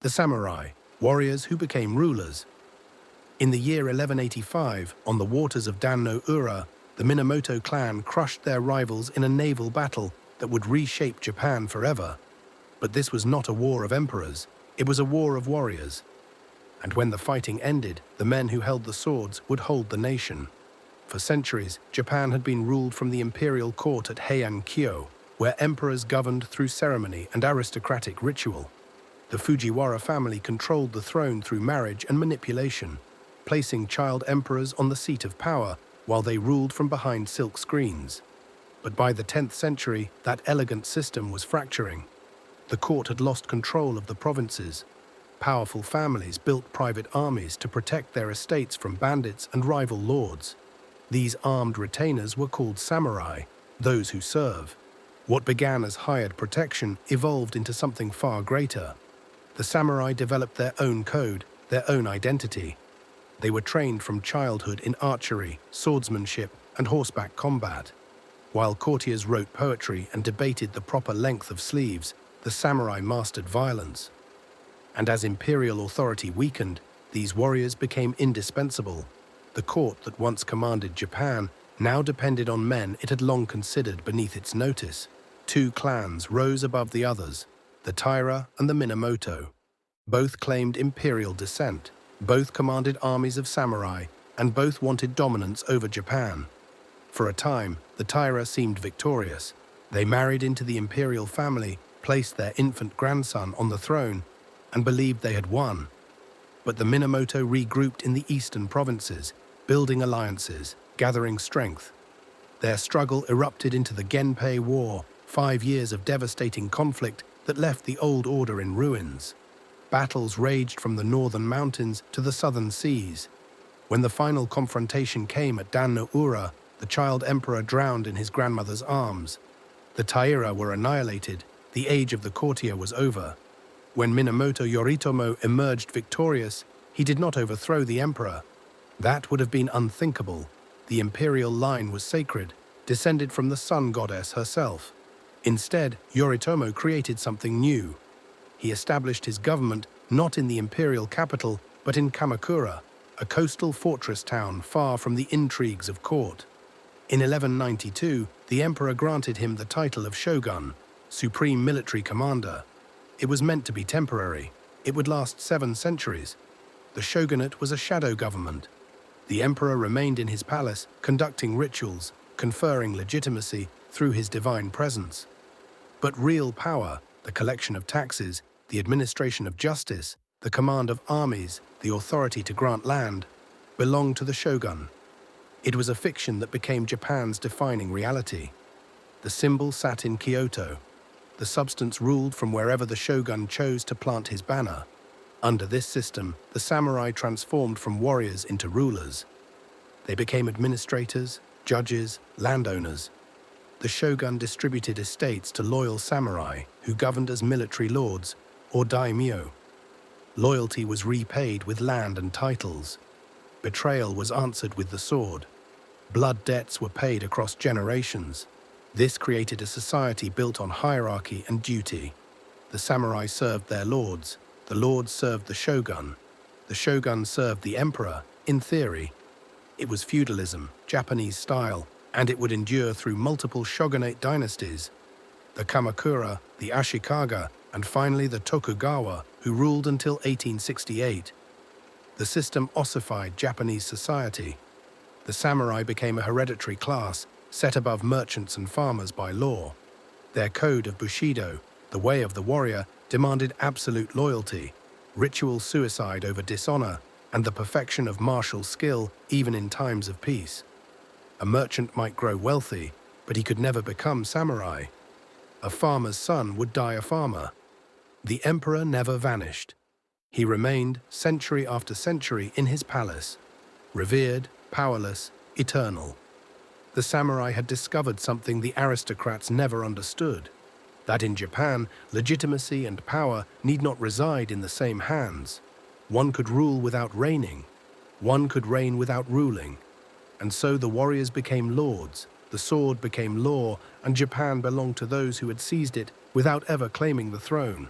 The samurai, warriors who became rulers. In the year 1185, on the waters of Dan no Ura, the Minamoto clan crushed their rivals in a naval battle that would reshape Japan forever. But this was not a war of emperors, it was a war of warriors. And when the fighting ended, the men who held the swords would hold the nation. For centuries, Japan had been ruled from the imperial court at Heian-kyo, where emperors governed through ceremony and aristocratic ritual. The Fujiwara family controlled the throne through marriage and manipulation, placing child emperors on the seat of power while they ruled from behind silk screens. But by the 10th century, that elegant system was fracturing. The court had lost control of the provinces. Powerful families built private armies to protect their estates from bandits and rival lords. These armed retainers were called samurai, those who serve. What began as hired protection evolved into something far greater. The samurai developed their own code, their own identity. They were trained from childhood in archery, swordsmanship, and horseback combat. While courtiers wrote poetry and debated the proper length of sleeves, the samurai mastered violence. And as imperial authority weakened, these warriors became indispensable. The court that once commanded Japan now depended on men it had long considered beneath its notice. Two clans rose above the others, the Taira and the Minamoto. Both claimed imperial descent, both commanded armies of samurai, and both wanted dominance over Japan. For a time, the Taira seemed victorious. They married into the imperial family, placed their infant grandson on the throne, and believed they had won. But the Minamoto regrouped in the eastern provinces, building alliances, gathering strength. Their struggle erupted into the Genpei War, 5 years of devastating conflict that left the old order in ruins. Battles raged from the northern mountains to the southern seas. When the final confrontation came at Dan no Ura, the child emperor drowned in his grandmother's arms. The Taira were annihilated, the age of the courtier was over. When Minamoto Yoritomo emerged victorious, he did not overthrow the emperor. That would have been unthinkable. The imperial line was sacred, descended from the sun goddess herself. Instead, Yoritomo created something new. He established his government not in the imperial capital, but in Kamakura, a coastal fortress town far from the intrigues of court. In 1192, the emperor granted him the title of shogun, supreme military commander. It was meant to be temporary. It would last 7 centuries. The shogunate was a shadow government. The emperor remained in his palace, conducting rituals, conferring legitimacy through his divine presence. But real power, the collection of taxes, the administration of justice, the command of armies, the authority to grant land, belonged to the shogun. It was a fiction that became Japan's defining reality. The symbol sat in Kyoto. The substance ruled from wherever the shogun chose to plant his banner. Under this system, the samurai transformed from warriors into rulers. They became administrators, judges, landowners. The shogun distributed estates to loyal samurai who governed as military lords or daimyo. Loyalty was repaid with land and titles. Betrayal was answered with the sword. Blood debts were paid across generations. This created a society built on hierarchy and duty. The samurai served their lords. The lords served the shogun. The shogun served the emperor, in theory. It was feudalism, Japanese style, and it would endure through multiple shogunate dynasties. The Kamakura, the Ashikaga, and finally the Tokugawa, who ruled until 1868. The system ossified Japanese society. The samurai became a hereditary class, set above merchants and farmers by law. Their code of Bushido, the way of the warrior, demanded absolute loyalty, ritual suicide over dishonor, and the perfection of martial skill even in times of peace. A merchant might grow wealthy, but he could never become samurai. A farmer's son would die a farmer. The emperor never vanished. He remained, century after century, in his palace, revered, powerless, eternal. The samurai had discovered something the aristocrats never understood, that in Japan, legitimacy and power need not reside in the same hands. One could rule without reigning. One could reign without ruling. And so the warriors became lords, the sword became law, and Japan belonged to those who had seized it without ever claiming the throne.